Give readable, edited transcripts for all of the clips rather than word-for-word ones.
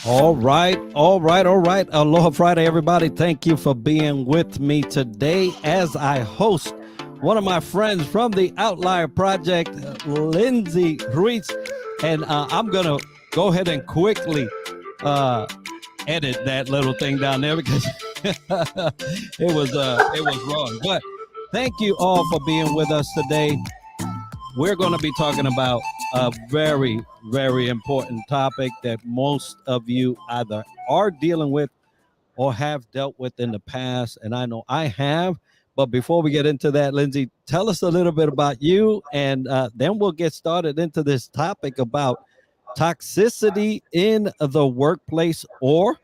All right, all right, all right. Aloha Friday, everybody. Thank you for being with me today as I host one of my friends from the Outlier Project, Lidsay Ruiz. And I'm going to go ahead and quickly edit that little thing down there because it was wrong. But thank you all for being with us today. We're going to be talking about a very, very important topic that most of you either are dealing with or have dealt with in the past. And I know I have. But before we get into that, Lidsay, tell us a little bit about you, and then we'll get started into this topic about toxicity in the workplace, or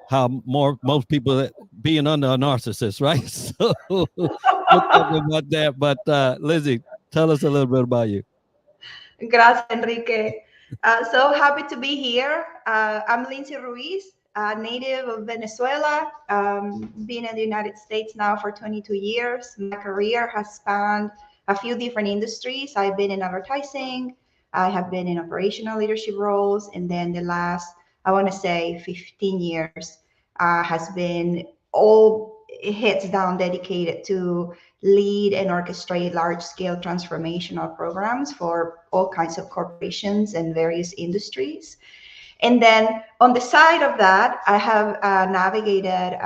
how most people being under a narcissist, right? So we'll talk about that. But Lidsay, tell us a little bit about you. Gracias, Enrique. So happy to be here. I'm Lidsay Ruiz, a native of Venezuela. Been in the United States now for 22 years. My career has spanned a few different industries. I've been in advertising. I have been in operational leadership roles. And then the last, I want to say 15 years, has been all heads down dedicated to lead and orchestrate large-scale transformational programs for all kinds of corporations and various industries. And then on the side of that, I have navigated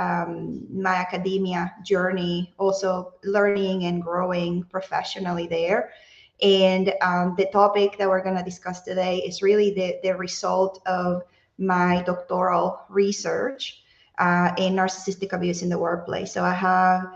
my academia journey, also learning and growing professionally there. And the topic that we're going to discuss today is really the result of my doctoral research in narcissistic abuse in the workplace. So I have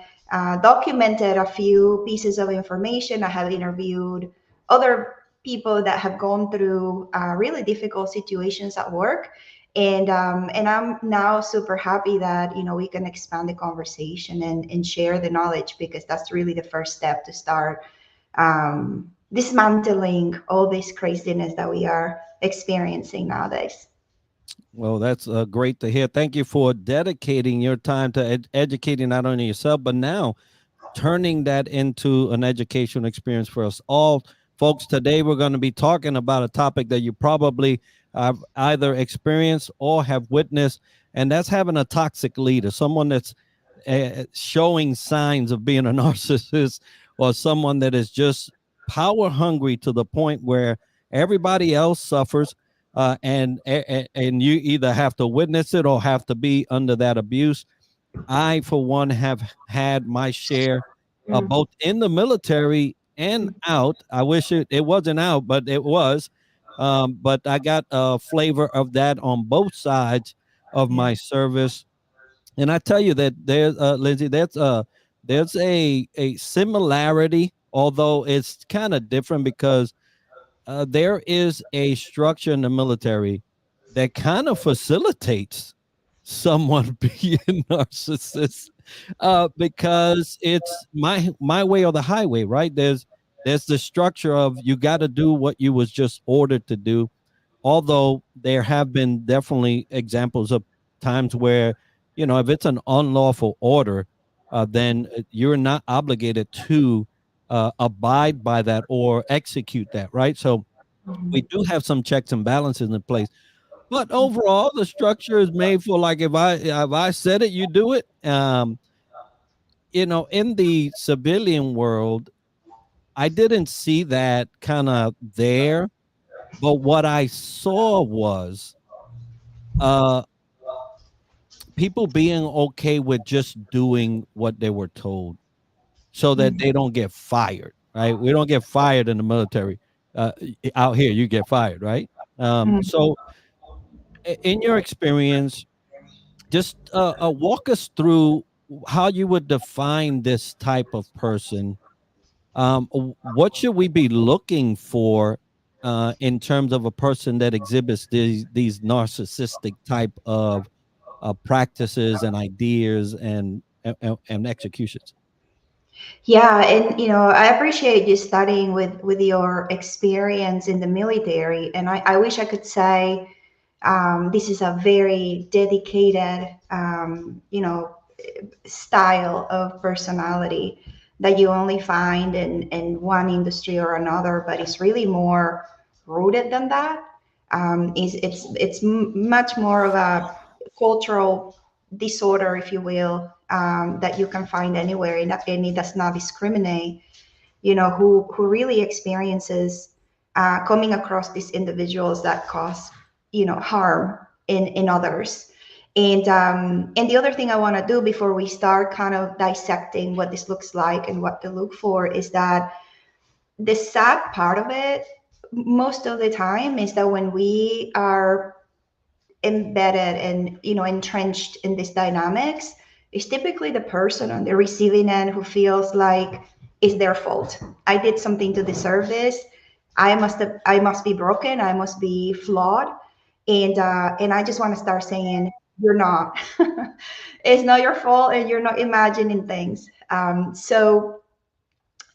documented a few pieces of information. I have interviewed other people that have gone through really difficult situations at work, and I'm now super happy that we can expand the conversation and share the knowledge, because that's really the first step to start dismantling all this craziness that we are experiencing nowadays. Well, that's great to hear. Thank you for dedicating your time to educating not only yourself, but now turning that into an educational experience for us all. Folks, today we're going to be talking about a topic that you probably have either experienced or have witnessed, and that's having a toxic leader, someone that's showing signs of being a narcissist, or someone that is just power hungry to the point where everybody else suffers, and you either have to witness it or have to be under that abuse. I, for one, have had my share, both in the military and out. I wish it wasn't out, but it was. But I got a flavor of that on both sides of my service. And I tell you that there's Lidsay, there's a similarity, although it's kind of different, because there is a structure in the military that kind of facilitates someone being narcissist, because it's my way or the highway, right? There's the structure of you got to do what you was just ordered to do, although there have been definitely examples of times where, if it's an unlawful order, then you're not obligated to abide by that or execute that, right? So we do have some checks and balances in place. But overall, the structure is made for, like, if I said it, you do it. In the civilian world, I didn't see that kind of there, but what I saw was uh, people being okay with just doing what they were told, so that they don't get fired. Right? We don't get fired in the military. Out here, you get fired, right? So, in your experience, just walk us through how you would define this type of person. What should we be looking for in terms of a person that exhibits these narcissistic type of practices and ideas and executions? Yeah, and I appreciate you starting with your experience in the military, and I wish I could say this is a very dedicated, style of personality that you only find in one industry or another, but it's really more rooted than that. Much more of a cultural disorder, if you will, that you can find anywhere, and it does not discriminate. Who really experiences coming across these individuals that cause harm in others. And the other thing I want to do before we start kind of dissecting what this looks like and what to look for is that the sad part of it most of the time is that when we are embedded and entrenched in these dynamics, it's typically the person on the receiving end who feels like it's their fault. I did something to deserve this. I must be broken. I must be flawed. And I just want to start saying, you're not. It's not your fault, and you're not imagining things. So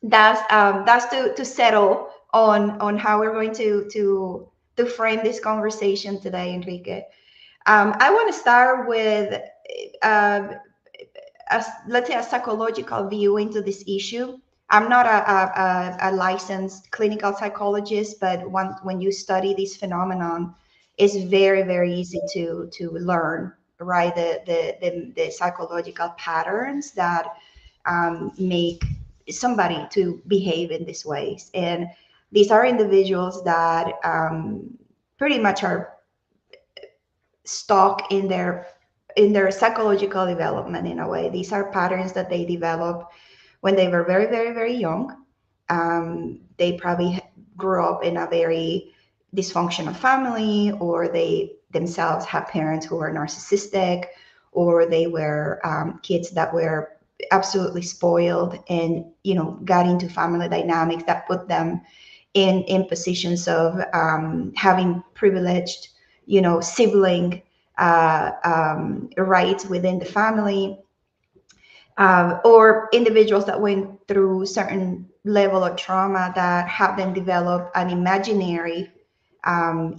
that's to settle on how we're going to frame this conversation today, Enrique. I want to start with uh, let's say a psychological view into this issue. I'm not a licensed clinical psychologist, but when you study this phenomenon, it's very, very easy to learn, right? The psychological patterns that make somebody to behave in these ways. And these are individuals that pretty much are stuck in their psychological development in a way. These are patterns that they develop when they were very, very, very young. They probably grew up in a very dysfunctional family, or they themselves have parents who were narcissistic, or they were kids that were absolutely spoiled and got into family dynamics that put them in positions of having privileged sibling rights within the family, or individuals that went through certain level of trauma that have them develop an imaginary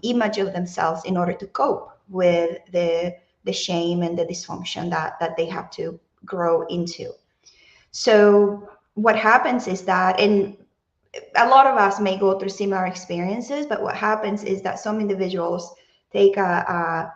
image of themselves in order to cope with the shame and the dysfunction that they have to grow into. So what happens is that, and a lot of us may go through similar experiences, but what happens is that some individuals take a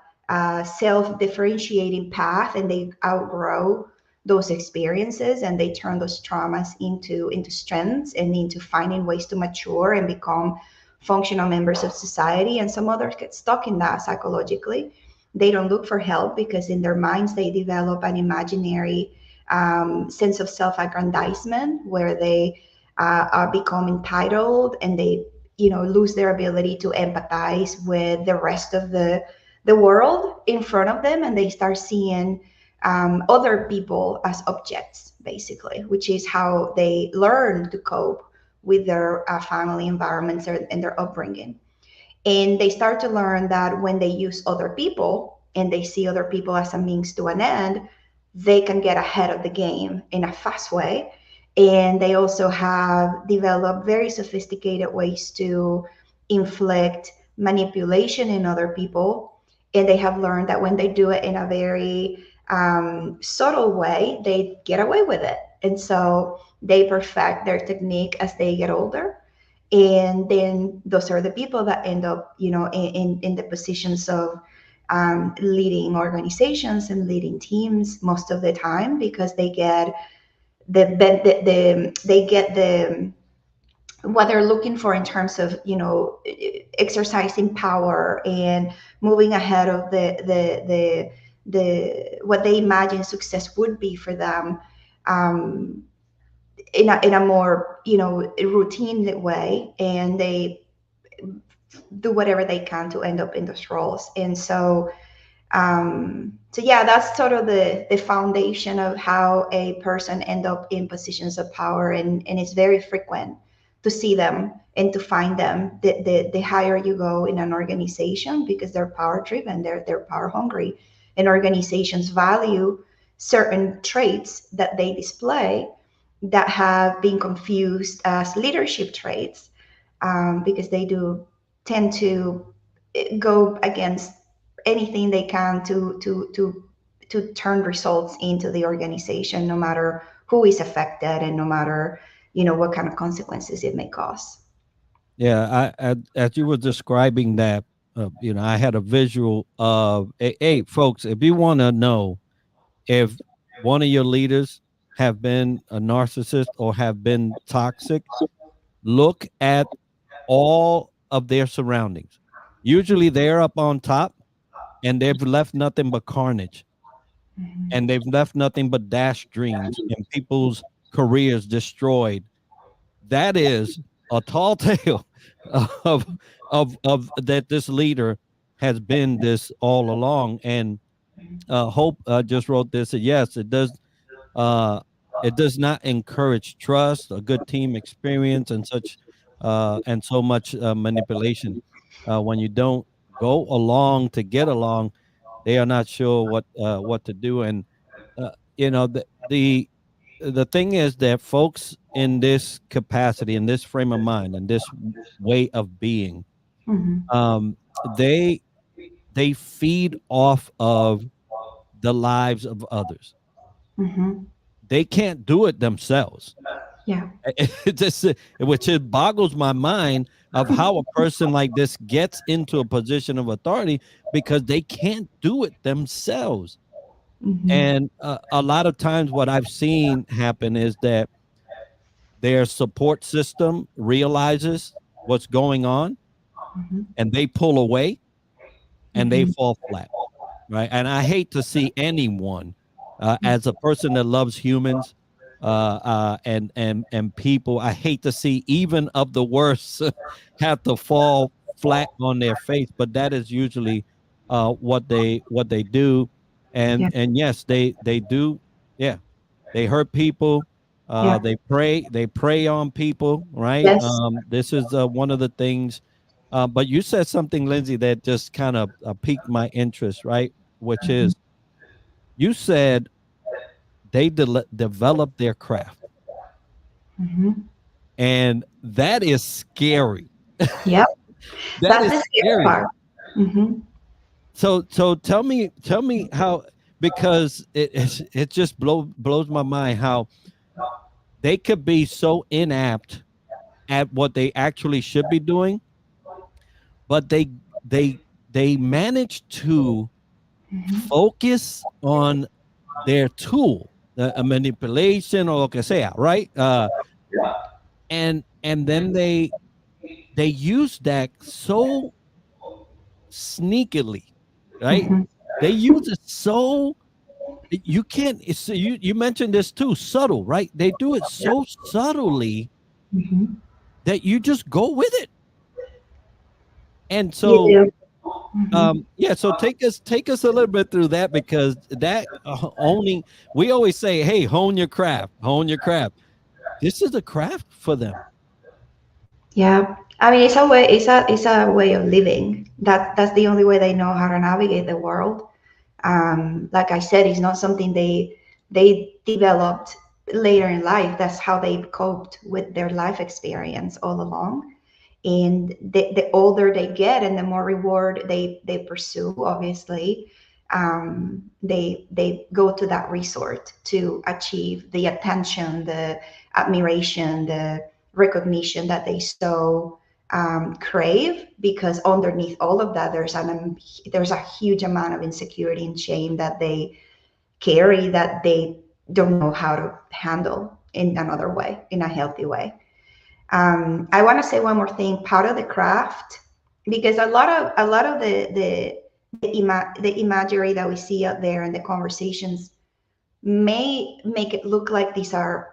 self-differentiating path, and they outgrow those experiences, and they turn those traumas into strengths and into finding ways to mature and become functional members of society. And some others get stuck in that psychologically. They don't look for help because in their minds they develop an imaginary sense of self-aggrandizement where they are become entitled, and they lose their ability to empathize with the rest of the world in front of them, and they start seeing other people as objects, basically, which is how they learn to cope with their family environments and their upbringing. And they start to learn that when they use other people and they see other people as a means to an end, they can get ahead of the game in a fast way. And they also have developed very sophisticated ways to inflict manipulation in other people. And they have learned that when they do it in a very subtle way, they get away with it. And so they perfect their technique as they get older. And then those are the people that end up, in the positions of leading organizations and leading teams most of the time, because they get the what they're looking for in terms of exercising power and moving ahead of the what they imagine success would be for them, in a more routine way, and they do whatever they can to end up in those roles. And so yeah, that's sort of the foundation of how a person end up in positions of power, and it's very frequent to see them and to find them the higher you go in an organization, because they're power driven, they're power hungry, and organizations value certain traits that they display that have been confused as leadership traits, because they do tend to go against anything they can to turn results into the organization, no matter who is affected and no matter what kind of consequences it may cause. Yeah, as you were describing that, I had a visual of, hey, folks, if you want to know if one of your leaders have been a narcissist or have been toxic, look at all of their surroundings. Usually they're up on top and they've left nothing but carnage, and they've left nothing but dashed dreams and people's careers destroyed. That is a tall tale of of that this leader has been this all along. And Hope just wrote this. Yes, uh, it does not encourage trust, a good team experience, and such, and so much manipulation. When you don't go along to get along, they are not sure what to do. And the thing is that folks in this capacity, in this frame of mind, in this way of being, Mhm. they feed off of the lives of others. Mhm. They can't do it themselves. Yeah. It just, which it boggles my mind of how a person like this gets into a position of authority, because they can't do it themselves. Mhm. And a lot of times what I've seen happen is that their support system realizes what's going on Mhm. and they pull away and they Mhm. fall flat. Right. And I hate to see anyone, as a person that loves humans, and people, I hate to see even of the worst have to fall flat on their face. But that is usually what they do. Yeah. And yes, they do. Yeah, they hurt people. Yeah. They prey on people. Right. Yes. This is one of the things. But you said something, Lindsay, that just kind of piqued my interest, right? Which Mhm. is, you said they develop their craft, Mhm. and that is scary. Yep. That That's is the scary scary. part. Mhm. So tell me how, because it just blows my mind how they could be so inapt at what they actually should be doing, but they they manage to Mhm. focus on their tool, a manipulation or lo que sea, right? And then they use that so sneakily, right? Mhm. They use it so, you can't. You mentioned this too, subtle, right? They do it so subtly Mhm. that you just go with it. And You so, do. Mhm. yeah. So take us a little bit through that, because that owning. We always say, hey, hone your craft, hone your craft. This is a craft for them. Yeah. I mean, it's a way. It's a way of living. That's the only way they know how to navigate the world. Like I said, it's not something they developed later in life. That's how they coped with their life experience all along. And the older they get and the more reward they pursue, obviously, they go to that resort to achieve the attention, the admiration, the recognition that they so crave, because underneath all of that there's a huge amount of insecurity and shame that they carry, that they don't know how to handle in another way, in a healthy way. I want to say one more thing. Part of the craft, because a lot of the imagery that we see out there and the conversations may make it look like these are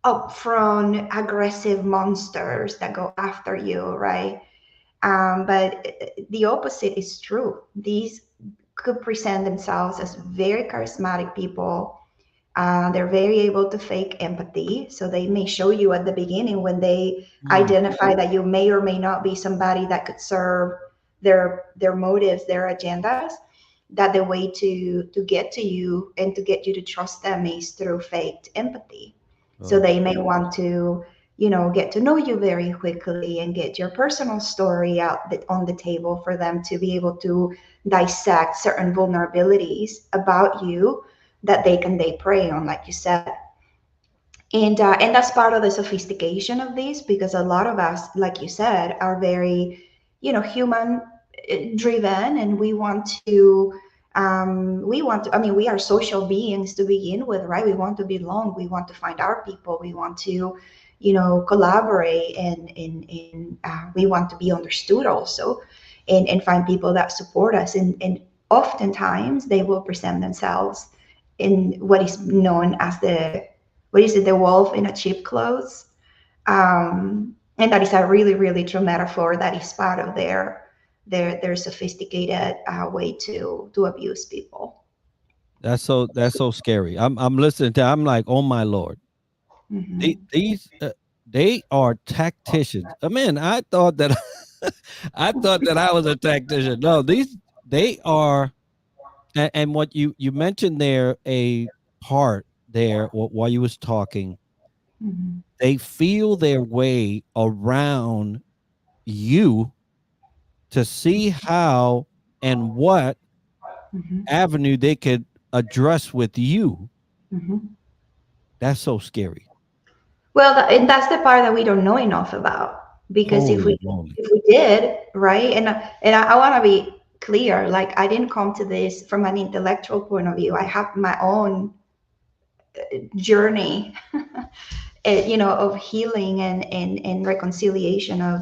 upfront, aggressive monsters that go after you, right? But the opposite is true. These could present themselves as very charismatic people. They're very able to fake empathy. So they may show you at the beginning, when they Mm. identify that you may or may not be somebody that could serve their motives, their agendas, that the way to get to you and to get you to trust them is through faked empathy. So Oh, they may want to, get to know you very quickly and get your personal story out on the table for them to be able to dissect certain vulnerabilities about you that they prey on, like you said. And that's part of the sophistication of this, because a lot of us, like you said, are very, human. driven, and we want to, I mean, we are social beings to begin with, right? We want to belong, we want to find our people, we want to, collaborate, and we want to be understood also, and find people that support us, and oftentimes they will present themselves in what is known as the wolf in a cheap clothes. And that is a really, really true metaphor that is part of their sophisticated way to abuse people. That's so scary. I'm listening to. I'm like, oh my lord, Hmm. these they are tacticians. I mean, I thought that I thought that I was a tactician. No, these they are. And what you mentioned there, a part there while you was talking, Hmm. they feel their way around you to see how and what Hmm. avenue they could address with you. Hmm. That's so scary. Well, and that's the part that we don't know enough about, because if we Holy moly. if we did, right, and I want to be clear, like, I didn't come to this from an intellectual point of view. I have my own journey, of healing and reconciliation of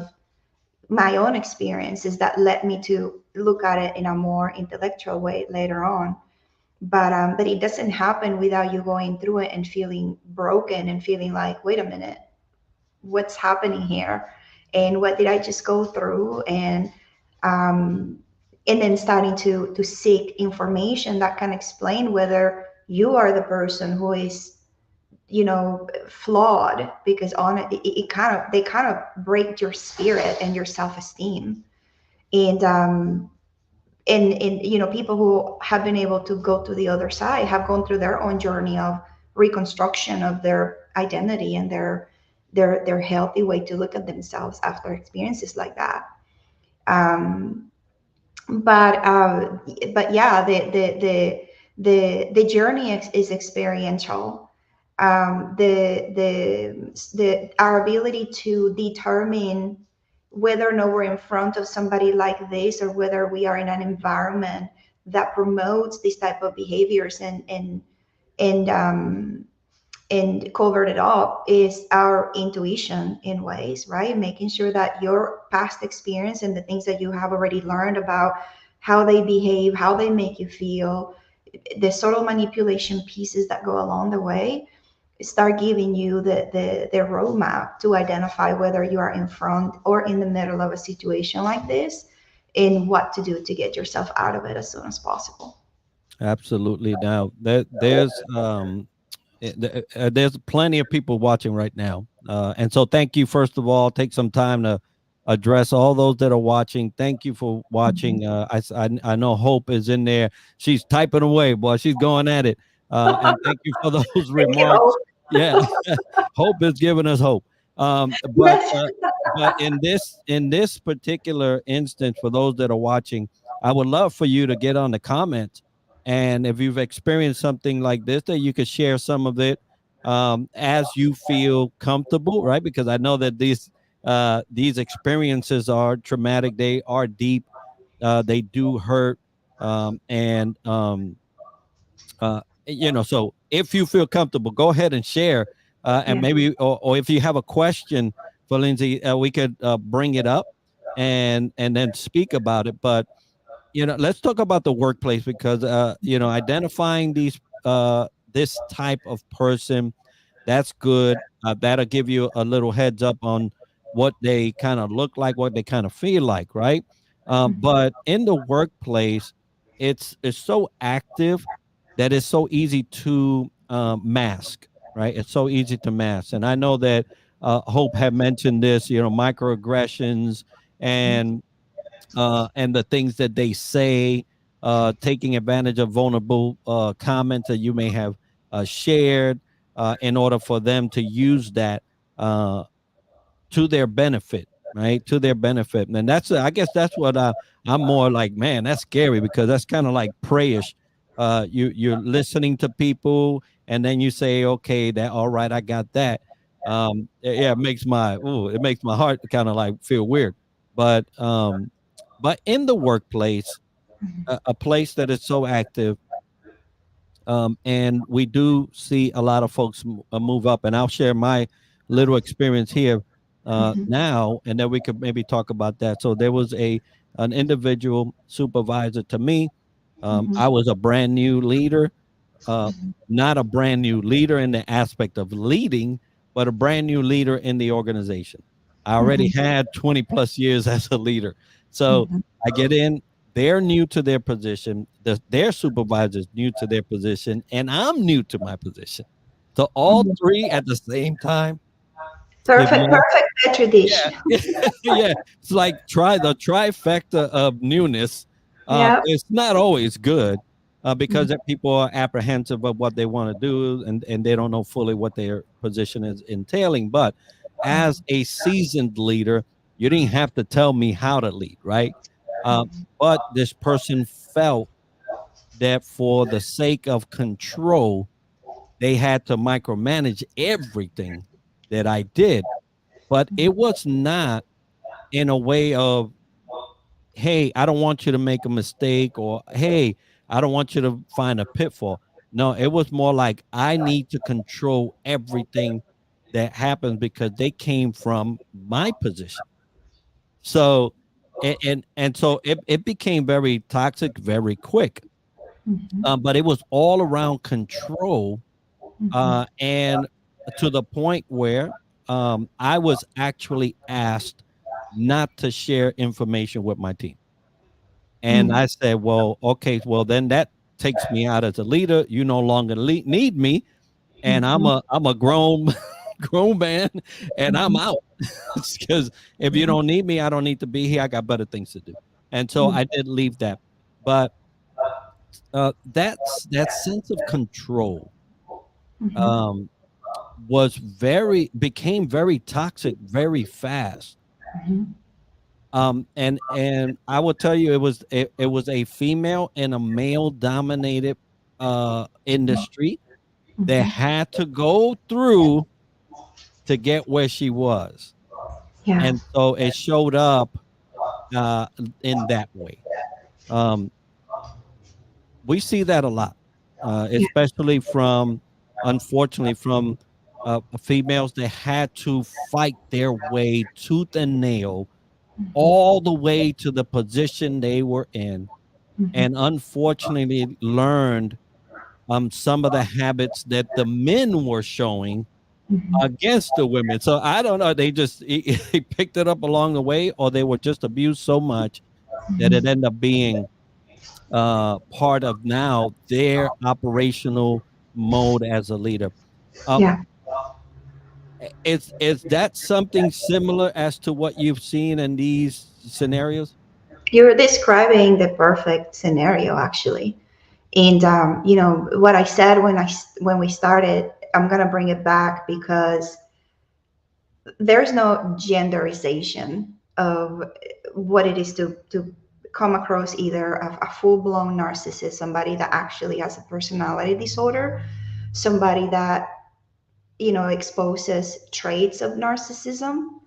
my own experiences that led me to look at it in a more intellectual way later on. But it doesn't happen without you going through it and feeling broken and feeling like, wait a minute, what's happening here, and what did I just go through, um, and then starting to seek information that can explain whether you are the person who is, flawed, because on it kind of they kind of break your spirit and your self-esteem. And um and and people who have been able to go to the other side have gone through their own journey of reconstruction of their identity and their healthy way to look at themselves after experiences like that. um but yeah, the journey is experiential. The our ability to determine whether or not we're in front of somebody like this, or whether we are in an environment that promotes this type of behaviors, and and covered it up, is our intuition in ways, right? Making sure that your past experience and the things that you have already learned about how they behave, how they make you feel, the subtle manipulation pieces that go along the way, start giving you the roadmap to identify whether you are in front or in the middle of a situation like this, and what to do to get yourself out of it as soon as possible. Absolutely. Now there's plenty of people watching right now, and so thank you. First of all, take some time to address all those that are watching. Thank you for Mhm. watching. I know Hope is in there. She's typing away, boy. She's going at it. And thank you for those Thank you, Hope. remarks. Yeah, Hope is giving us hope. Um, but Yes. uh, but in this particular instance, for those that are watching, I would love for you to get on the comments, and if you've experienced something like this, that you could share some of it, as you feel comfortable, right? Because I know that these experiences are traumatic, they are deep, they do hurt, and so if you feel comfortable, go ahead and share, and Yeah. maybe, or if you have a question for Lindsay, we could bring it up and then speak about it. But let's talk about the workplace, because identifying this type of person, that's good. That'll give you a little heads up on what they kind of look like, what they kind of feel like, right? But in the workplace, it's so active that it's so easy to mask, right? It's so easy to mask. And I know that Hope had mentioned this, microaggressions, and the things that they say, taking advantage of vulnerable comments that you may have shared, in order for them to use that uh, to their benefit, right? To their benefit. And that's, I guess that's what I'm more like, man, that's scary, because that's kind of like prayish. You're listening to people, and then you say, okay, that all right, I got that. Yeah, it makes my heart kind of like feel weird. But But in the workplace, a place that is so active, and we do see a lot of folks move up. And I'll share my little experience here now, and then we could maybe talk about that. So there was an individual supervisor to me. I was a brand new leader, uh, not a brand new leader in the aspect of leading, but a brand new leader in the organization. I already had 20 plus years as a leader. So I get in, they're new to their position, their supervisor's new to their position, and I'm new to my position. So all three at the same time. If Perfect, you perfect petri dish. Yeah, yeah. It's like try the trifecta of newness. Yeah. It's not always good because that people are apprehensive of what they want to do and they don't know fully what their position is entailing. But as a seasoned leader, you didn't have to tell me how to lead, right? Uh, but this person felt that for the sake of control, they had to micromanage everything that I did. But it was not in a way of, hey, I don't want you to make a mistake, or hey, I don't want you to find a pitfall. No, it was more like I need to control everything that happens because they came from my position. So and so it became very toxic very quick. But it was all around control, and to the point where I was actually asked not to share information with my team. And I said, well, okay, well, then that takes me out as a leader. You no longer need me. And I'm a grown grown man, and I'm out. Because if you don't need me, I don't need to be here. I got better things to do. And so I did leave that. But that sense of control um, became very toxic very fast. And I will tell you, it was a female in a male dominated industry that had to go through to get where she was, Yeah. and so it showed up uh, in that way. Um, we see that a lot, Yeah. especially from, unfortunately, from females that had to fight their way tooth and nail all the way to the position they were in, and unfortunately learned some of the habits that the men were showing against the women. So I don't know, they just they picked it up along the way, or they were just abused so much that it ended up being part of now their operational mode as a leader. Um, Yeah. is that something similar as to what you've seen in these scenarios? You're describing the perfect scenario, actually. And what I said when we started, I'm gonna bring it back because there's no genderization of what it is to come across either a full-blown narcissist, somebody that actually has a personality disorder, somebody that exposes traits of narcissism,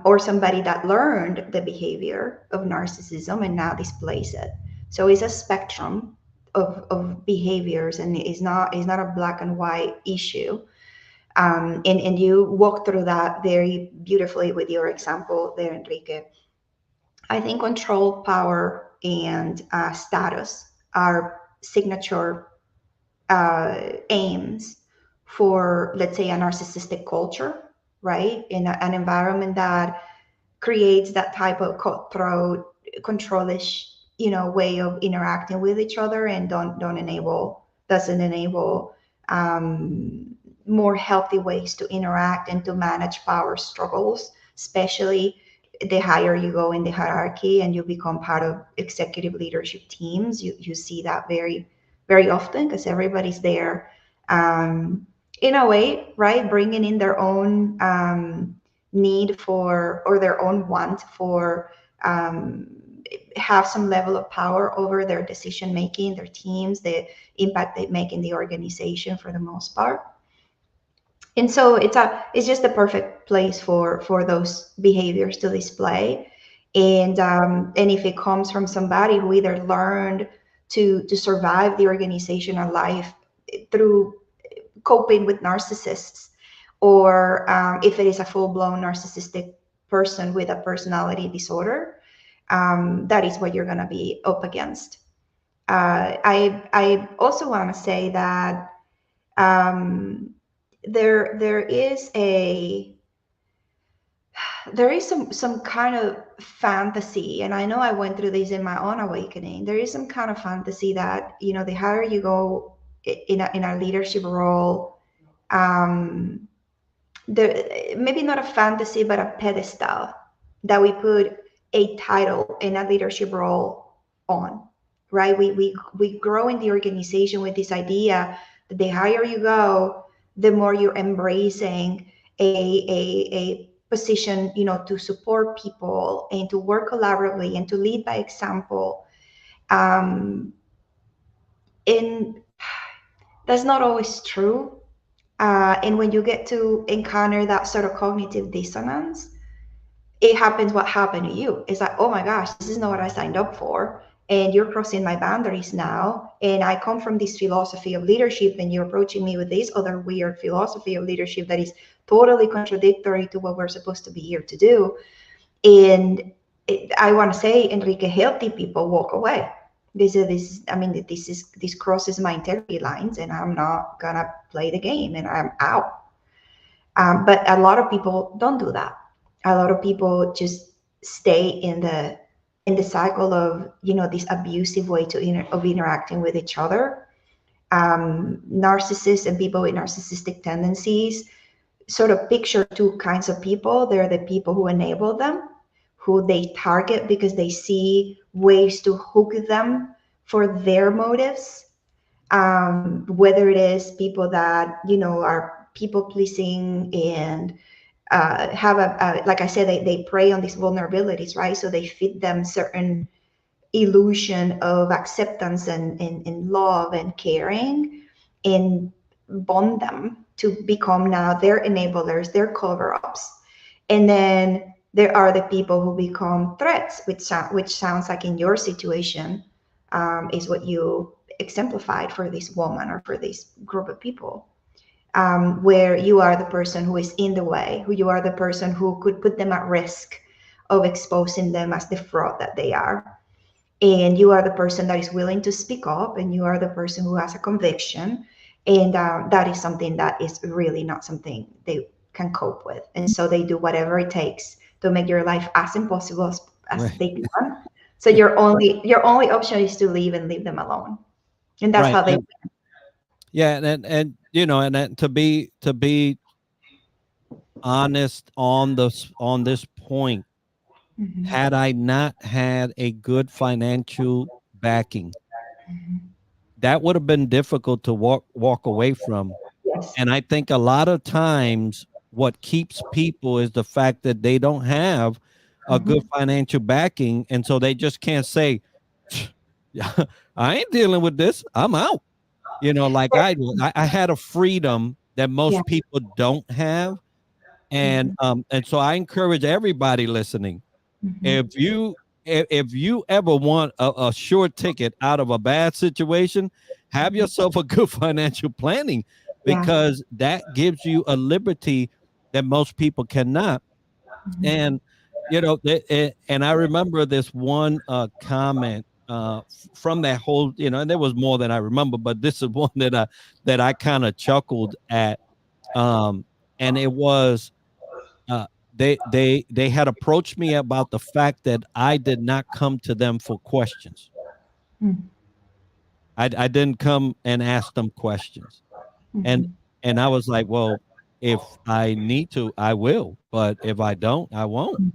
or somebody that learned the behavior of narcissism and now displays it. So it's a spectrum of behaviors, and it's not a black and white issue. And you walk through that very beautifully with your example there, Enrique. I think control, power, and status are signature aims for, let's say, a narcissistic culture, right? In an environment that creates that type of cutthroat, controlish, way of interacting with each other, and doesn't enable more healthy ways to interact and to manage power struggles, especially the higher you go in the hierarchy and you become part of executive leadership teams. You see that very, very often because everybody's there, in a way, right? Bringing in their own need for, or their own want for, have some level of power over their decision making, their teams, the impact they make in the organization for the most part. And so it's just the perfect place for those behaviors to display. And if it comes from somebody who either learned to survive the organizational life through coping with narcissists, or if it is a full-blown narcissistic person with a personality disorder, that is what you're going to be up against. I also want to say that there is some kind of fantasy, and I know I went through this in my own awakening. There is some kind of fantasy that, the higher you go in a leadership role, maybe not a fantasy, but a pedestal that we put a title in a leadership role on, right? We grow in the organization with this idea that the higher you go, the more you're embracing a position, to support people and to work collaboratively and to lead by example. And that's not always true. And when you get to encounter that sort of cognitive dissonance, it happens what happened to you. It's like, oh my gosh, this is not what I signed up for. And you're crossing my boundaries now. And I come from this philosophy of leadership, and you're approaching me with this other weird philosophy of leadership that is totally contradictory to what we're supposed to be here to do. And I want to say, Enrique, healthy people walk away. This crosses my integrity lines, and I'm not gonna play the game, and I'm out. But a lot of people don't do that. A lot of people just stay in the cycle of, this abusive way of interacting with each other. Narcissists and people with narcissistic tendencies sort of picture two kinds of people. They're the people who enable them, who they target because they see ways to hook them for their motives. Whether it is people that, are people pleasing and have like I said, they prey on these vulnerabilities, right? So they feed them certain illusion of acceptance and love and caring, and bond them to become now their enablers, their cover-ups. And then there are the people who become threats, which sounds like in your situation is what you exemplified for this woman or for this group of people. Where you are the person who is in the way, who you are the person who could put them at risk of exposing them as the fraud that they are. And you are the person that is willing to speak up, and you are the person who has a conviction. And that is something that is really not something they can cope with. And so they do whatever it takes to make your life as impossible as Right. they can. So your only option is to leave and leave them alone. And that's Right. how they. Yeah, and and then to be honest on this point, Mhm. had I not had a good financial backing, that would have been difficult to walk away from. Yes. And I think a lot of times what keeps people is the fact that they don't have a good financial backing, and so they just can't say, "Yeah, I ain't dealing with this. I'm out." Like I had a freedom that Yeah. most people don't have. And so I encourage everybody listening, Mhm. if you ever want a short ticket out of a bad situation, have yourself a good financial planning, Yeah. because that gives you a liberty that most people cannot. And and I remember this one comment from that whole, and there was more than I remember, but this is one that I kind of chuckled at. And it was they had approached me about the fact that I did not come to them for questions. Mhm. I didn't come and ask them questions. And Mhm. and I was like, well, if I need to, I will, but if I don't, I won't.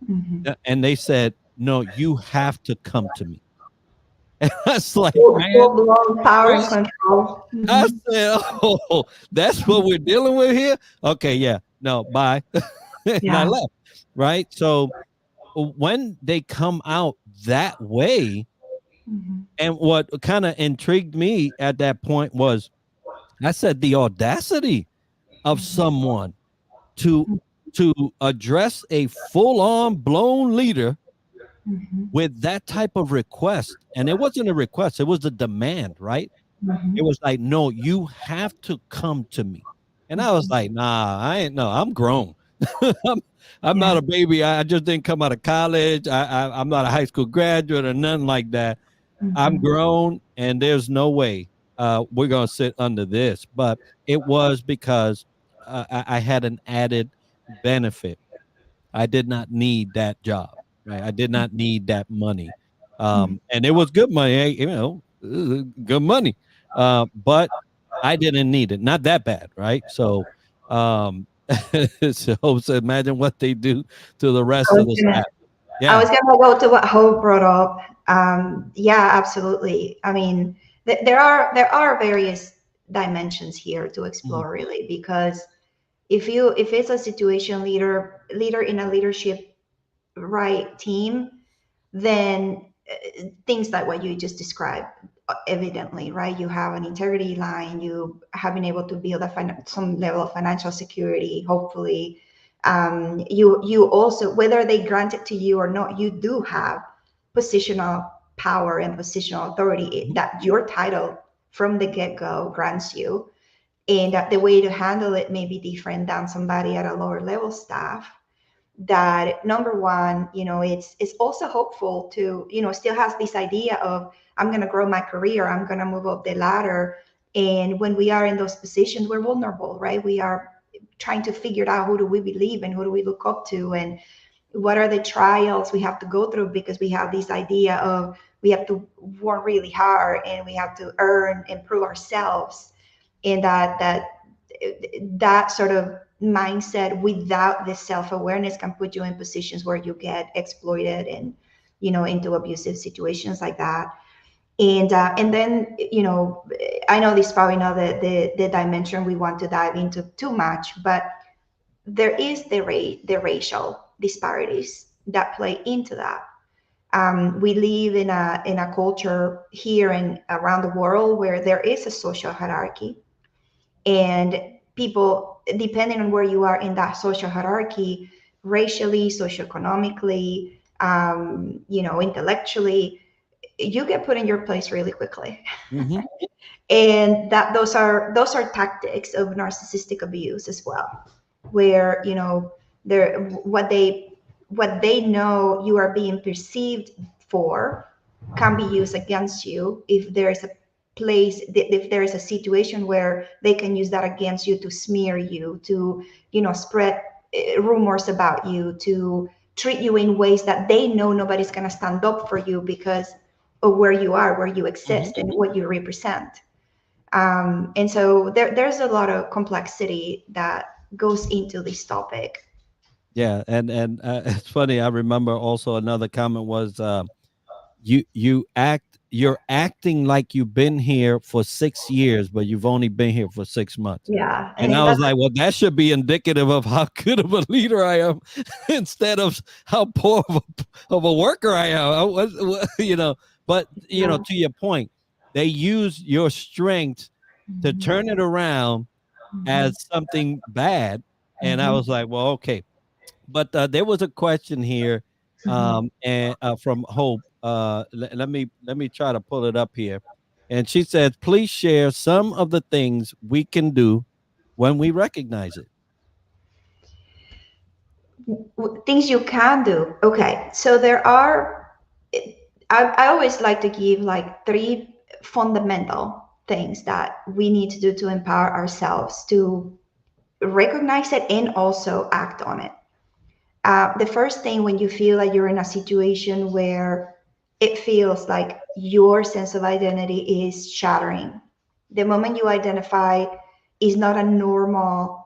Mhm. And they said, no, you have to come to me. And I was like, man, Full-blown power right? control. I Mhm. said, oh, that's what we're dealing with here. Okay, yeah, no, bye. And I Yeah. left. Right. So when they come out that way, Mhm. and what kind of intrigued me at that point was, I said, the audacity of someone to address a full-on blown leader Mm-hmm. with that type of request. And it wasn't a request, it was the demand, right? Mm-hmm. It was like, no, you have to come to me. And I was like, nah, I ain't, no, I'm grown. I'm, I'm Yeah. not a baby. I just didn't come out of college. I'm not a high school graduate or nothing like that. I'm Mm-hmm. grown, and there's no way we're going to sit under this. But it was because I had an added benefit. I did not need that job, right? I did not need that money. And it was good money, good money. But I didn't need it. Not that bad, right? So, um, so imagine what they do to the I rest of was the gonna staff. I Yeah. was gonna go to what Hope brought up. Yeah, absolutely. I mean, there are various dimensions here to Mhm, explore, really, because if it's a situation leader in a leadership right team, then things like what you just described, evidently, right? You have an integrity line, you have been able to build some level of financial security, hopefully. You also, whether they grant it to you or not, you do have positional power and positional authority mhm, that your title from the get-go grants you, and that the way to handle it may be different than somebody at a lower level staff. That, number one, it's also hopeful to, still has this idea of, I'm going to grow my career, I'm going to move up the ladder. And when we are in those positions, we're vulnerable, right? We are trying to figure out, who do we believe in, who do we look up to, and what are the trials we have to go through, because we have this idea of, we have to work really hard and we have to earn and prove ourselves. And that sort of mindset without the self-awareness can put you in positions where you get exploited and, into abusive situations like that. And then, I know this is probably not the dimension we want to dive into too much, but there is the racial disparities that play into that. We live in a culture here and around the world where there is a social hierarchy, and people, depending on where you are in that social hierarchy, racially, socioeconomically, intellectually, you get put in your place really quickly. mhm, And that those are tactics of narcissistic abuse as well, where, they're what they know you are being perceived for can be used against you if there's a if there is a situation where they can use that against you to smear you, to, spread rumors about you, to treat you in ways that they know nobody's going to stand up for you because of where you are, where you mhm. exist, and what you represent. And so there's a lot of complexity that goes into this topic. Yeah, and it's funny. I remember also another comment was, you're acting like you've been here for 6 years, but you've only been here for 6 months. Yeah, And I that's was like, well, that should be indicative of how good of a leader I am, instead of how poor of a worker I am. But yeah. to your point, they use your strength to Mhm, turn it around mhm, as something bad. And I mhm, was like, well, okay. But there was a question here, mhm. and from Hope. Let me try to pull it up here, and she says, "Please share some of the things we can do when we recognize it." Things you can do. Okay, so there are. I always like to give like three fundamental things that we need to do to empower ourselves to recognize it and also act on it. The first thing, when you feel like you're in a situation where it feels like your sense of identity is shattering, the moment you identify is not a normal,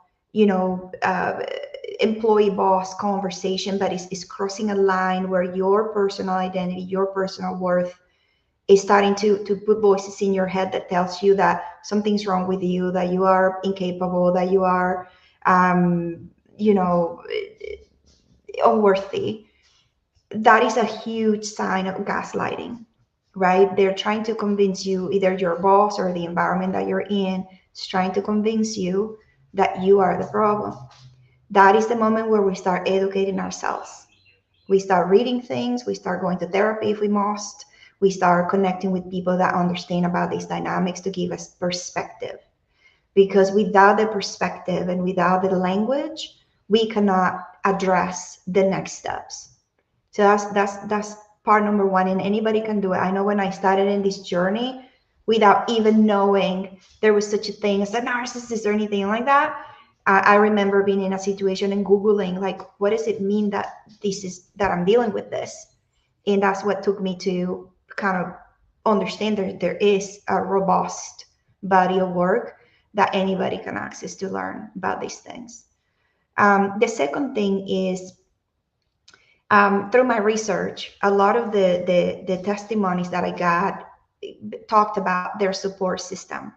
employee boss conversation, but is crossing a line where your personal identity, your personal worth is starting to put voices in your head that tells you that something's wrong with you, that you are incapable, that you are, you know, unworthy. That is a huge sign of gaslighting, right? They're trying to convince you, either your boss or the environment that you're in is trying to convince you that you are the problem. That is the moment where we start educating ourselves. We start reading things, we start going to therapy if we must, we start connecting with people that understand about these dynamics to give us perspective. Because without the perspective and without the language, we cannot address the next steps. So that's part number one, and anybody can do it. I know when I started in this journey, without even knowing there was such a thing as a narcissist or anything like that, I remember being in a situation and Googling, like, what does it mean that that I'm dealing with this? And that's what took me to kind of understand that there is a robust body of work that anybody can access to learn about these things. The second thing is, through my research, a lot of the testimonies that I got talked about their support system.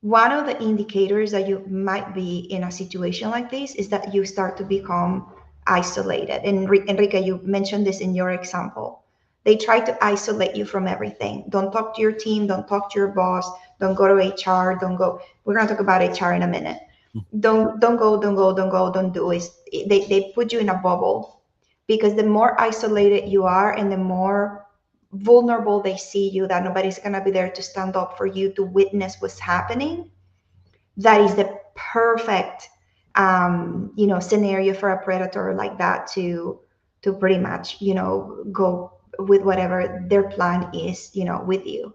One of the indicators that you might be in a situation like this is that you start to become isolated. And Enrique, you mentioned this in your example. They try to isolate you from everything. Don't talk to your team. Don't talk to your boss. Don't go to HR. Don't go. We're going to talk about HR in a minute. Don't go. Don't do it. They put you in a bubble, because the more isolated you are and the more vulnerable they see you, that nobody's going to be there to stand up for you to witness what's happening, that is the perfect scenario for a predator like that to pretty much go with whatever their plan is with you.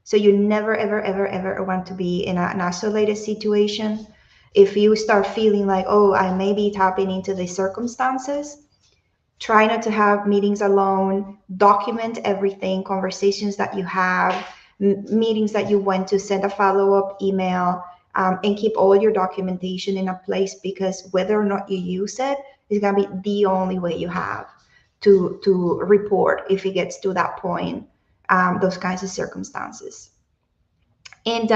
So you never ever want to be in an isolated situation. If you start feeling like, oh, I may be tapping into these circumstances, try not to have meetings alone. Document everything, conversations that you have, meetings that you went to, send a follow-up email, and keep all your documentation in a place, because whether or not you use it is going to be the only way you have to report if it gets to that point, those kinds of circumstances. And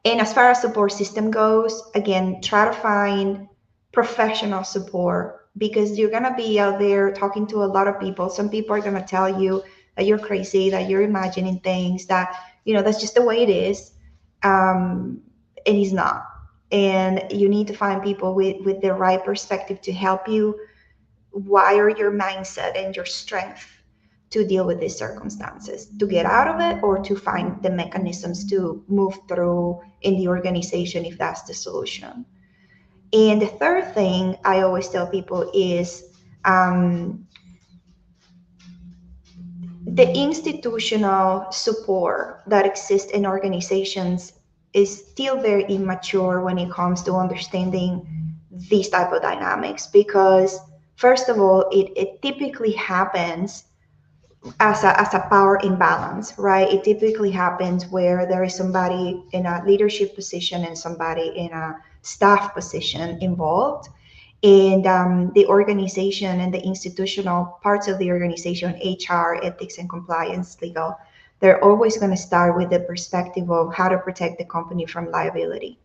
as far as support system goes, again, try to find professional support, because you're going to be out there talking to a lot of people. Some people are going to tell you that you're crazy, that you're imagining things, that that's just the way it is, and it's not. And you need to find people with the right perspective to help you wire your mindset and your strength to deal with these circumstances, to get out of it, or to find the mechanisms to move through in the organization if that's the solution. And the third thing I always tell people is the institutional support that exists in organizations is still very immature when it comes to understanding these type of dynamics, because first of all, it typically happens as a power imbalance, right? It typically happens where there is somebody in a leadership position and somebody in a staff position involved. And the organization and the institutional parts of the organization, HR, ethics and compliance, legal, they're always going to start with the perspective of how to protect the company from liability.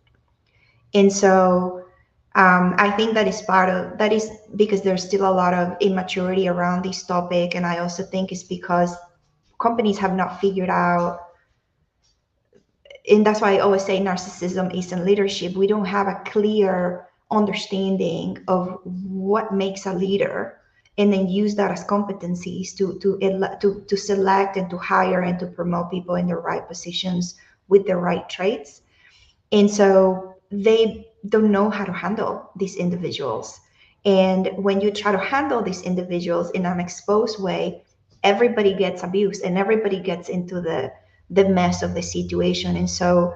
And so I think that is because there's still a lot of immaturity around this topic. And I also think it's because companies have not figured out, and that's why I always say narcissism isn't leadership. We don't have a clear understanding of what makes a leader, and then use that as competencies to select and to hire and to promote people in the right positions with the right traits. And so they don't know how to handle these individuals. And when you try to handle these individuals in an exposed way, everybody gets abused and everybody gets into the mess of the situation. And so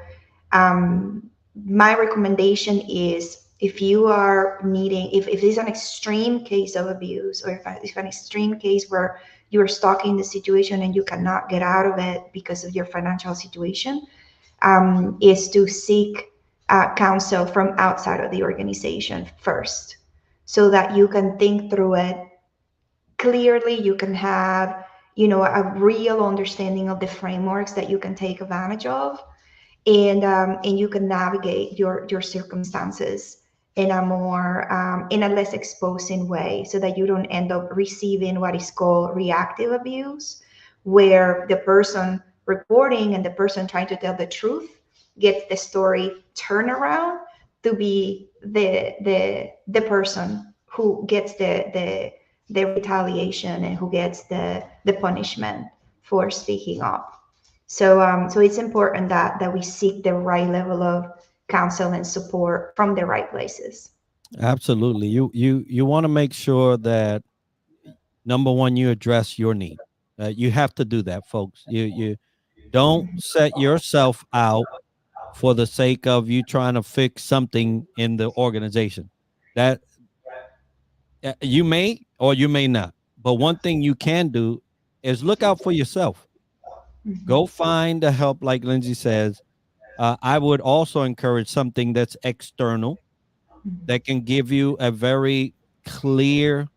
my recommendation is, if you are needing, if it's an extreme case of abuse, or if an extreme case where you're stuck in the situation and you cannot get out of it because of your financial situation, is to seek counsel from outside of the organization first, so that you can think through it clearly. You can have, a real understanding of the frameworks that you can take advantage of, and you can navigate your circumstances in a more in a less exposing way, so that you don't end up receiving what is called reactive abuse, where the person reporting and the person trying to tell the truth gets the story turned around to be the person who gets the the retaliation and who gets the punishment for speaking up. So it's important that we seek the right level of counsel and support from the right places. Absolutely. You want to make sure that number one, you address your need. You have to do that, folks. You don't set yourself out for the sake of you trying to fix something in the organization. That you may or you may not. But one thing you can do is look out for yourself. Mhm. Go find the help, like Lindsay says. I would also encourage something that's external that can give you a very clear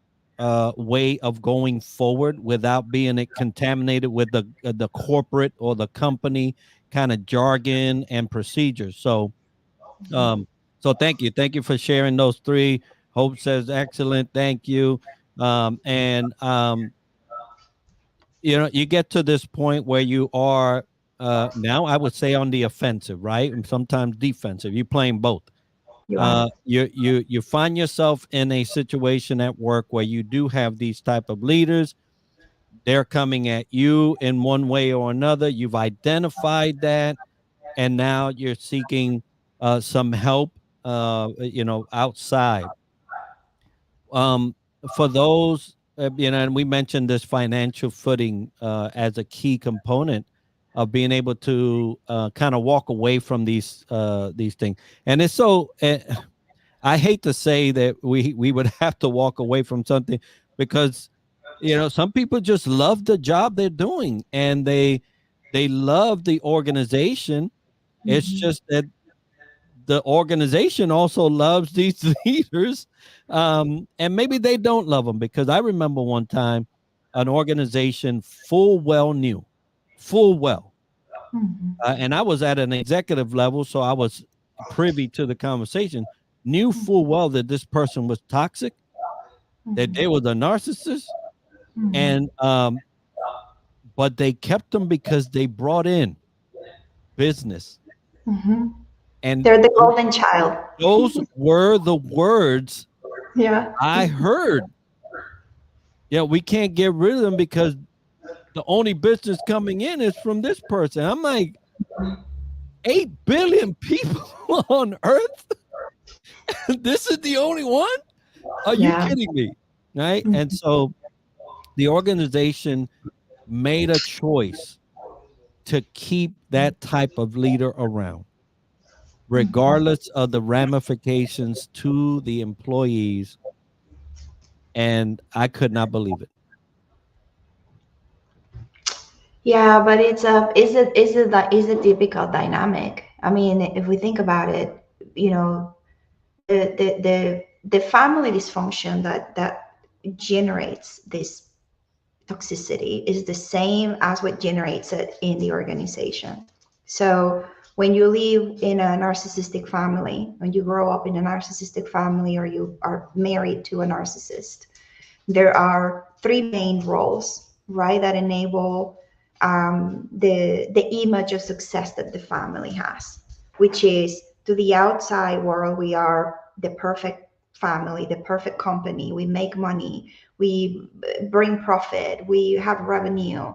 way of going forward without being contaminated with the corporate or the company kind of jargon and procedures. Um, so thank you for sharing those three. Hope says excellent, thank you. And you know, you get to this point where you are now, I would say, on the offensive, right? And sometimes defensive. You're playing both. You are. You find yourself in a situation at work where you do have these type of leaders. They're coming at you in one way or another. You've identified that, and now you're seeking some help, you know, outside. Um, for those, you know, and we mentioned this financial footing as a key component of being able to kind of walk away from these things. And it's so. I hate to say that we would have to walk away from something because you know some people just love the job they're doing and they love the organization. It's Mhm. just that the organization also loves these leaders, and maybe they don't love them because I remember one time an organization full well, Mhm. and I was at an executive level, so I was privy to the conversation. Knew full well that this person was toxic, that they Mhm. was a narcissist, Mhm. and but they kept them because they brought in business, Mhm. and They're the golden child. those were the words Yeah. I heard. Yeah, we can't get rid of them because the only business coming in is from this person. I'm like, 8 billion people on Earth. This is the only one? Are you Yeah. kidding me? Right? And Mhm. so the organization made a choice to keep that type of leader around, Mhm. regardless of the ramifications to the employees. And I could not believe it. Yeah, but it's a is a typical dynamic. I mean, if we think about it, you know, the family dysfunction that generates this toxicity is the same as what generates it in the organization. So when you live in a narcissistic family, when you grow up in a narcissistic family, or you are married to a narcissist, there are three main roles, right, that enable the image of success that the family has, which is, to the outside world, we are the perfect family, the perfect company. We make money, we bring profit, we have revenue.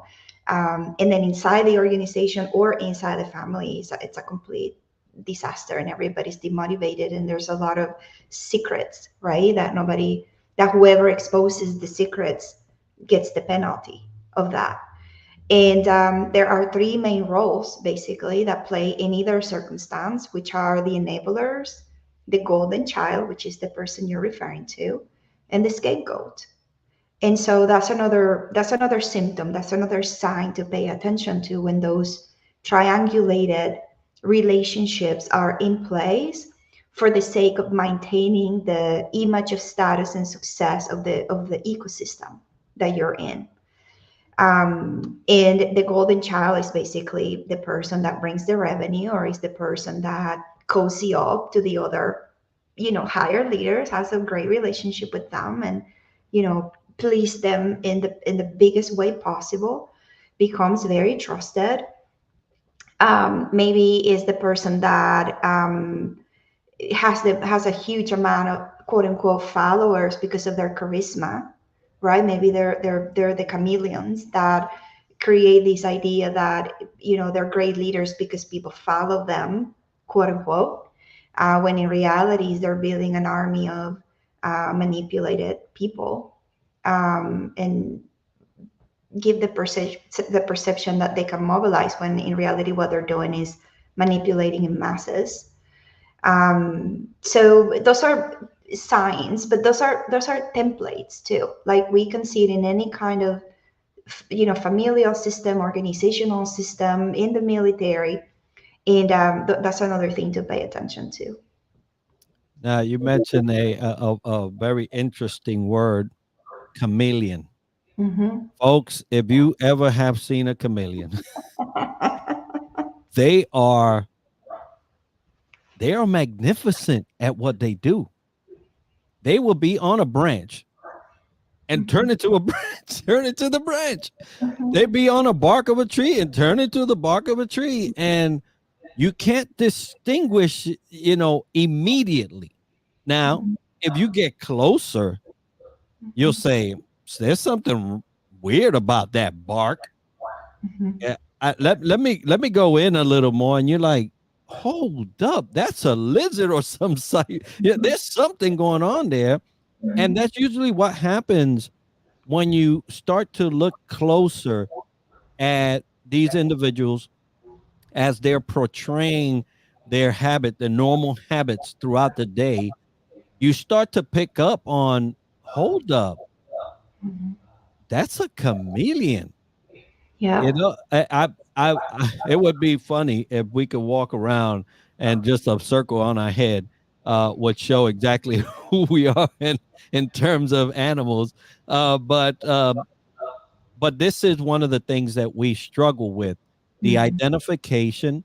And then inside the organization or inside the family, it's a complete disaster, and everybody's demotivated, and there's a lot of secrets, right, that whoever exposes the secrets gets the penalty of that. And there are three main roles basically that play in either circumstance, which are the enablers, the golden child, which is the person you're referring to, and the scapegoat. And so that's another symptom, that's another sign to pay attention to when those triangulated relationships are in place for the sake of maintaining the image of status and success of the ecosystem that you're in. And the golden child is basically the person that brings the revenue, or is the person that cozy up to the other, higher leaders, has a great relationship with them, and please them in the biggest way possible, becomes very trusted. Maybe is the person that has a huge amount of quote unquote followers because of their charisma, right? Maybe they're the chameleons that create this idea that they're great leaders because people follow them, quote unquote, when in reality they're building an army of manipulated people, and give the perception that they can mobilize, when in reality what they're doing is manipulating in masses. So those are signs, but those are templates too. Like we can see it in any kind of familial system, organizational system, in the military, and that's another thing to pay attention to. Now you mentioned a very interesting word, chameleon. Hmm. Folks, if you ever have seen a chameleon, they are they are magnificent at what they do. They will be on a branch and turn into a branch, turn into the branch. They be on a bark of a tree and turn into the bark of a tree. And you can't distinguish, immediately. Now, if you get closer, you'll say, there's something weird about that bark. Yeah, let me go in a little more, and you're like, hold up, that's a lizard or some site. Yeah, there's something going on there, and that's usually what happens when you start to look closer at these individuals as they're portraying their normal habits throughout the day. You start to pick up on, hold up, that's a chameleon. Yeah. It would be funny if we could walk around and just a circle on our head would show exactly who we are in terms of animals. But this is one of the things that we struggle with: the Mhm. identification,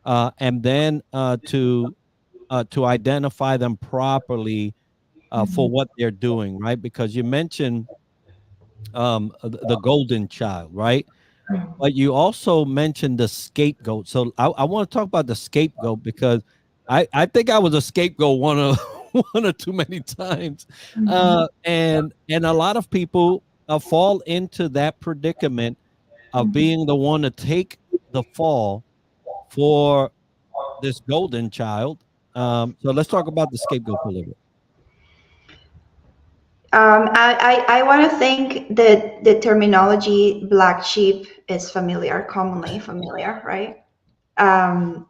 and then to identify them properly for Mhm. what they're doing, right? Because you mentioned the golden child, right? But you also mentioned the scapegoat. So I want to talk about the scapegoat because I think I was a scapegoat one or too many times. Mhm. And a lot of people fall into that predicament of Mhm. being the one to take the fall for this golden child. So let's talk about the scapegoat for a little bit. I want to think that the terminology black sheep is familiar, commonly familiar, right?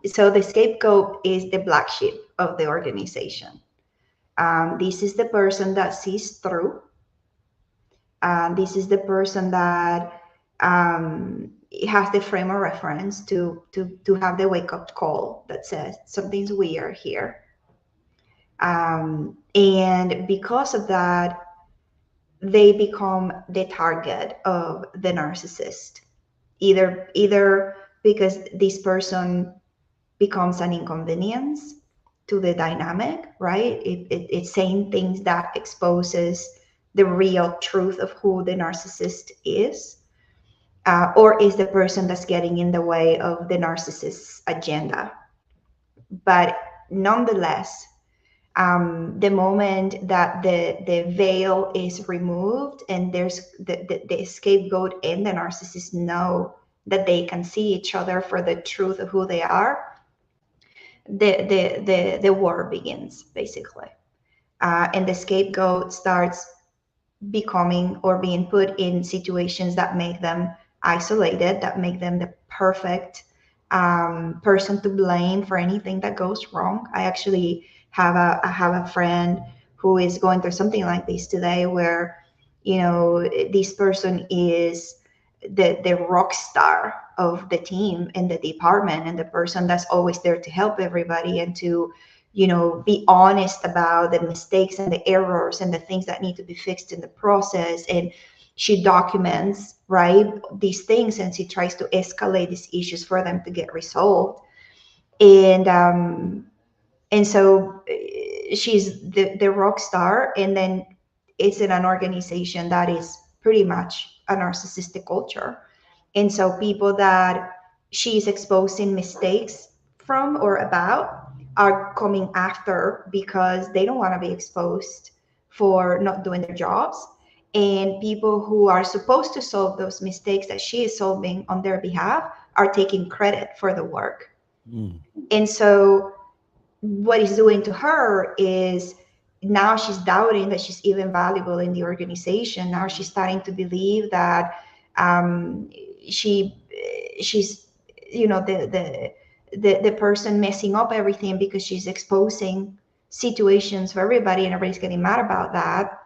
So the scapegoat is the black sheep of the organization. This is the person that sees through. This is the person that has the frame of reference to have the wake up call that says something's weird here. And because of that, they become the target of the narcissist, either because this person becomes an inconvenience to the dynamic, right? It's saying things that exposes the real truth of who the narcissist is, or is the person that's getting in the way of the narcissist's agenda. But nonetheless, the moment that the veil is removed and there's the scapegoat and the narcissist know that they can see each other for the truth of who they are, the war begins basically, and the scapegoat starts becoming or being put in situations that make them isolated, that make them the perfect person to blame for anything that goes wrong. I actually have a friend who is going through something like this today, where this person is the rock star of the team and the department, and the person that's always there to help everybody and to be honest about the mistakes and the errors and the things that need to be fixed in the process. And she documents, right, these things, and she tries to escalate these issues for them to get resolved. And so she's the rock star, and then it's in an organization that is pretty much a narcissistic culture. And so people that she's exposing mistakes from or about are coming after because they don't want to be exposed for not doing their jobs. and people who are supposed to solve those mistakes that she is solving on their behalf are taking credit for the work. Mm. And so what it's doing to her is now she's doubting that she's even valuable in the organization. Now she's starting to believe that um, she she's the person messing up everything because she's exposing situations for everybody and everybody's getting mad about that.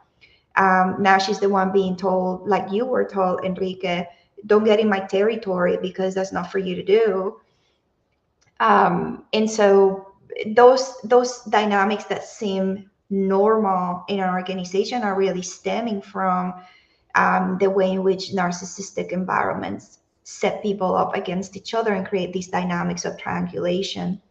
Now she's the one being told, like you were told, Enrique, don't get in my territory because that's not for you to do. And so those dynamics that seem normal in an organization are really stemming from the way in which narcissistic environments set people up against each other and create these dynamics of triangulation.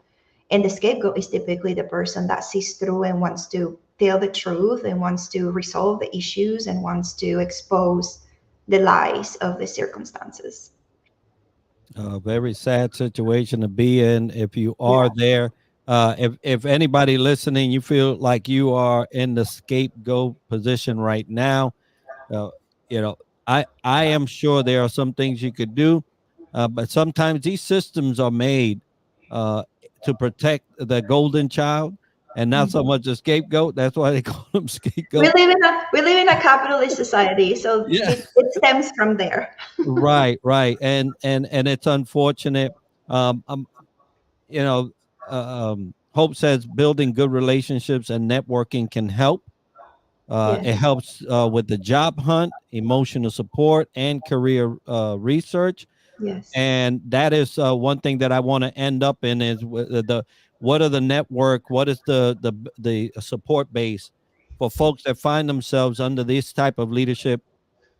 And the scapegoat is typically the person that sees through and wants to tell the truth and wants to resolve the issues and wants to expose the lies of the circumstances. A very sad situation to be in if you Yeah. are there. If anybody listening, you feel like you are in the scapegoat position right now, uh, you know, I am sure there are some things you could do, but sometimes these systems are made uh, to protect the golden child and not so much a scapegoat. That's why they call them scapegoat. We live in a capitalist society, so Yeah. it stems from there. Right, right, and it's unfortunate. Um, um, you know, Hope says building good relationships and networking can help. It Yes, helps with the job hunt, emotional support, and career research. yes, And that is one thing that I want to end up in is the what are the network, what is the support base for folks that find themselves under this type of leadership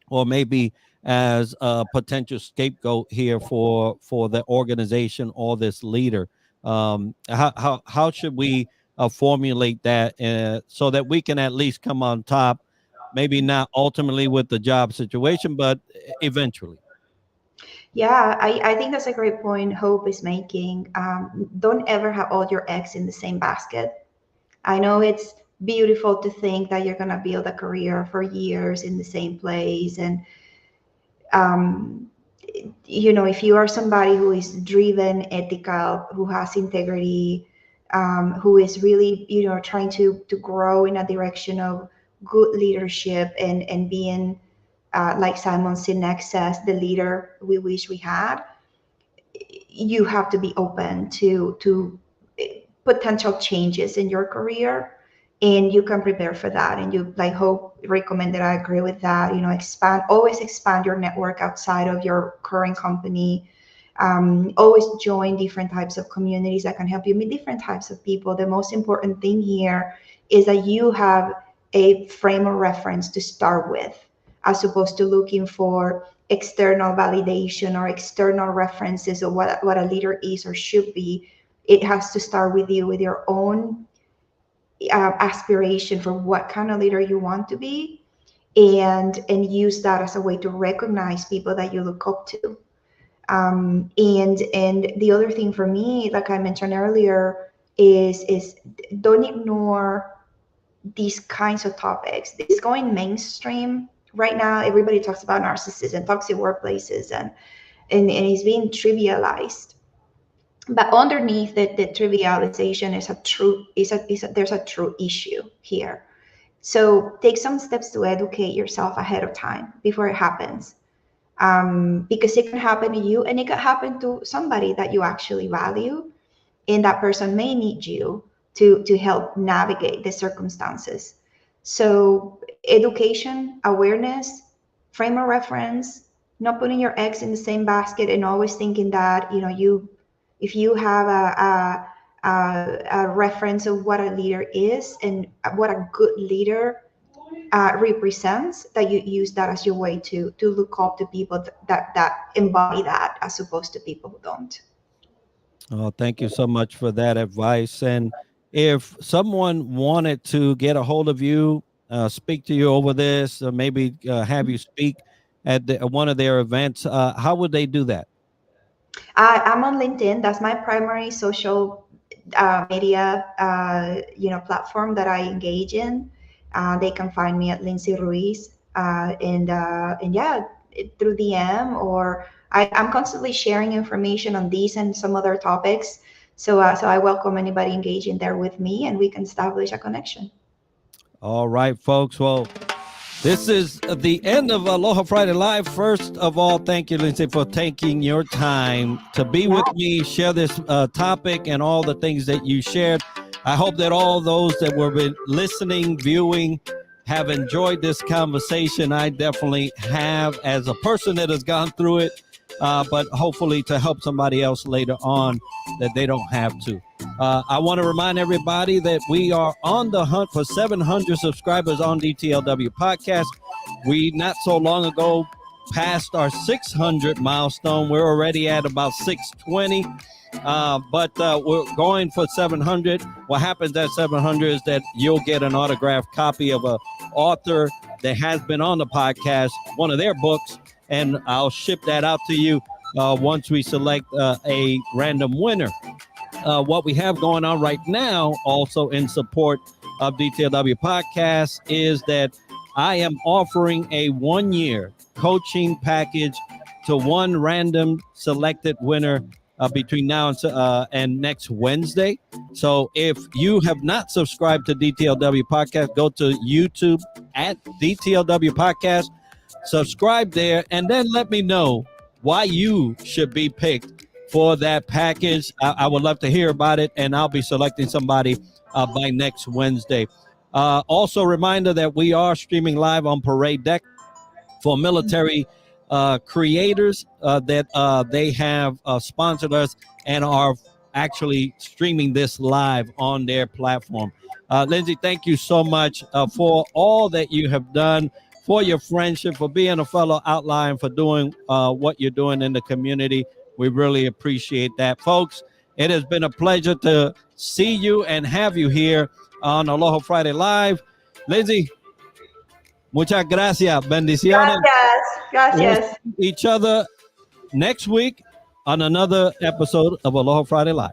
or maybe as a potential scapegoat here for the organization or this leader. How should we formulate that so that we can at least come on top, maybe not ultimately with the job situation, but eventually. yeah. I think that's a great point. Hope is making. Don't ever have all your eggs in the same basket. I know it's beautiful to think that you're gonna build a career for years in the same place, and um, if you are somebody who is driven, ethical, who has integrity, who is really, trying to grow in a direction of good leadership and being, like Simon Sinek says, the leader we wish we had, you have to be open to potential changes in your career, and you can prepare for that. And you, like Hope recommended, I agree with that. Always expand your network outside of your current company. Always join different types of communities that can help you meet different types of people. The most important thing here is that you have a frame of reference to start with, as opposed to looking for external validation or external references of what a leader is or should be. It has to start with you, with your own aspiration for what kind of leader you want to be, and use that as a way to recognize people that you look up to. And the other thing for me, like I mentioned earlier, is don't ignore these kinds of topics. It's going mainstream right now. Everybody talks about narcissism, toxic workplaces, and it's being trivialized. But underneath the trivialization is a true is a there's a true issue here. So take some steps to educate yourself ahead of time before it happens, because it can happen to you and it can happen to somebody that you actually value, and that person may need you to help navigate the circumstances. So education, awareness, frame of reference, not putting your eggs in the same basket, and always thinking that you if you have a reference of what a leader is and what a good leader represents, that you use that as your way to look up to people that embody that, as opposed to people who don't. Oh, thank you so much for that advice. And if someone wanted to get a hold of you, speak to you over this, or maybe have you speak at one of their events, how would they do that? I'm on LinkedIn. That's my primary social media, platform that I engage in. They can find me at Lidsay Ruiz. And yeah, through DM, or I'm constantly sharing information on these and some other topics. So I welcome anybody engaging there with me, and we can establish a connection. All right, folks. Well, this is the end of Aloha Friday Live. First of all, thank you, Lidsay, for taking your time to be with me, share this topic and all the things that you shared. I hope that all those that were listening, viewing, have enjoyed this conversation. I definitely have, as a person that has gone through it, but hopefully to help somebody else later on that they don't have to. I want to remind everybody that we are on the hunt for 700 subscribers on DTLW Podcast. We not so long ago passed our 600 milestone. We're already at about 620. But we're going for 700. What happens at 700 is that you'll get an autographed copy of an author that has been on the podcast, one of their books, and I'll ship that out to you once we select a random winner. What we have going on right now, also in support of DTLW Podcast, is that I am offering a 1-year coaching package to one random selected winner between now and next Wednesday. So if you have not subscribed to DTLW Podcast, go to YouTube at DTLW Podcast, subscribe there, and then let me know why you should be picked for that package. I would love to hear about it, and I'll be selecting somebody by next Wednesday. Also, reminder that we are streaming live on Parade Deck for military creators that they have sponsored us and are actually streaming this live on their platform. Lidsay, thank you so much for all that you have done, for your friendship, for being a fellow outlier, and for doing what you're doing in the community. We really appreciate that. Folks, it has been a pleasure to see you and have you here on Aloha Friday Live. Lidsay, muchas gracias. Bendiciones. Gracias. We'll see each other next week on another episode of Aloha Friday Live.